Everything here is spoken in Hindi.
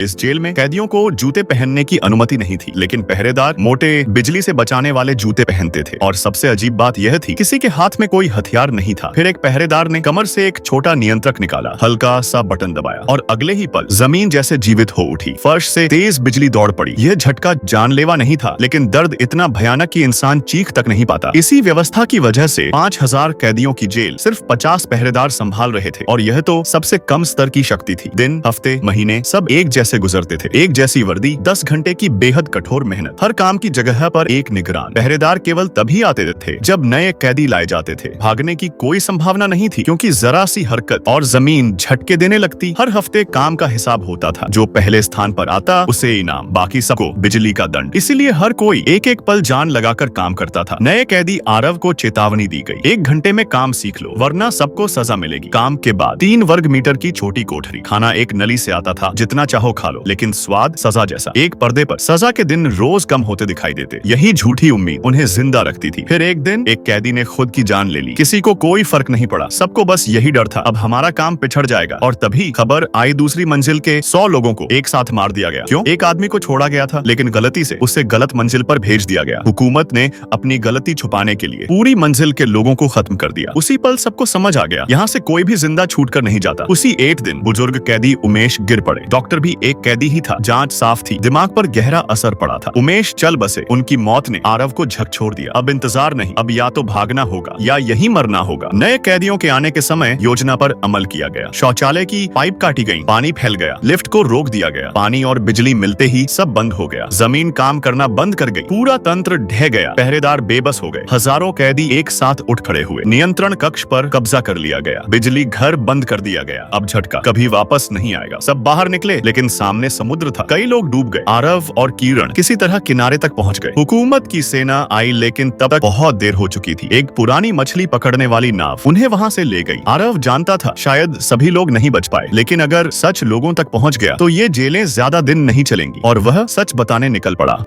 इस जेल में कैदियों को जूते पहनने की अनुमति नहीं थी, लेकिन पहरेदार मोटे बिजली से बचाने वाले जूते पहनते थे। और सबसे अजीब बात यह थी, किसी के हाथ में कोई हथियार नहीं था। फिर एक पहरेदार ने कमर से एक छोटा नियंत्रक निकाला, हल्का सा बटन दबाया और अगले ही पल जमीन जैसे जीवित हो उठी। फर्श से तेज बिजली दौड़ पड़ी। यह झटका जानलेवा नहीं था, लेकिन दर्द इतना भयानक कि इंसान चीख तक नहीं पाता। इसी व्यवस्था की वजह से 5000 कैदियों की जेल सिर्फ 50 पहरेदार संभाल रहे थे, और यह तो सबसे कम स्तर की शक्ति थी। दिन, हफ्ते, महीने सब एक जैसे गुजरते थे। एक जैसी वर्दी, 10 घंटे की बेहद कठोर मेहनत, हर काम की जगह पर एक निगरान। पहरेदार केवल तभी आते थे जब नए कैदी लाए जाते थे। भागने की कोई संभावना नहीं थी, क्योंकि जरा सी हरकत और जमीन झटके देने लगती। हर हफ्ते काम का हिसाब होता था। जो पहले स्थान पर आता उसे इनाम, बाकी सबको बिजली का दंड। इसीलिए हर कोई एक एक पल जान लगाकर काम करता था। नए कैदी आरव को चेतावनी दी गई, 1 घंटे में काम सीख लो, वरना सबको सजा मिलेगी। काम के बाद 3 वर्ग मीटर की छोटी कोठरी, खाना एक नली से आता था, जितना चाहो खा लो, लेकिन स्वाद सजा जैसा। एक पर्दे पर सजा के दिन रोज कम होते दिखाई देते। यही झूठी उम्मीद उन्हें जिंदा रखती थी। फिर एक दिन एक कैदी ने खुद की जान ले ली। किसी को कोई फर्क नहीं पड़ा, सबको बस यही डर था, अब हमारा काम पिछड़ जाएगा। और तभी खबर आई, दूसरी मंजिल के 100 लोगों को एक साथ मार दिया गया। क्यों? एक आदमी को छोड़ा गया था, लेकिन गलती से उसे गलत मंजिल पर भेज दिया गया। हुकूमत ने अपनी गलती छुपाने के लिए पूरी मंजिल के लोगों को खत्म कर दिया। उसी पल सबको समझ आ गया, यहाँ से कोई भी जिंदा छूट कर नहीं जाता। उसी एक दिन बुजुर्ग कैदी उमेश गिर पड़े। डॉक्टर भी एक कैदी ही था, जांच साफ थी, दिमाग पर गहरा असर पड़ा था। उमेश चल बसे। उनकी मौत ने आरव को झकझोर दिया। अब इंतजार नहीं, अब या तो भागना होगा या यही मरना होगा। नए कैदियों के आने के समय योजना पर अमल किया गया। शौचालय की पाइप काटी गई, पानी फैल गया, लिफ्ट को रोक दिया गया। पानी और बिजली मिलते ही सब बंद हो गया। जमीन काम करना बंद कर गई। पूरा तंत्र ढह गया। पहरेदार बेबस हो गए। हजारों कैदी एक साथ उठ खड़े हुए। नियंत्रण कक्ष पर कब्जा कर लिया गया। बिजली घर बंद कर दिया गया। अब झटका कभी वापस नहीं आएगा। सब बाहर निकले, लेकिन सामने समुद्र था। कई लोग डूब गए। आरव और किरण किसी तरह किनारे तक पहुंच गए। हुकूमत की सेना आई, लेकिन तब तक बहुत देर हो चुकी थी। एक पुरानी मछली पकड़ने वाली नाव उन्हें वहां से ले गई। आरव जानता था शायद सभी लोग नहीं बच पाए, लेकिन अगर सच लोगों तक पहुंच गया तो ये जेलें ज्यादा दिन नहीं चलेंगी, और वह सच बताने निकल पड़ा।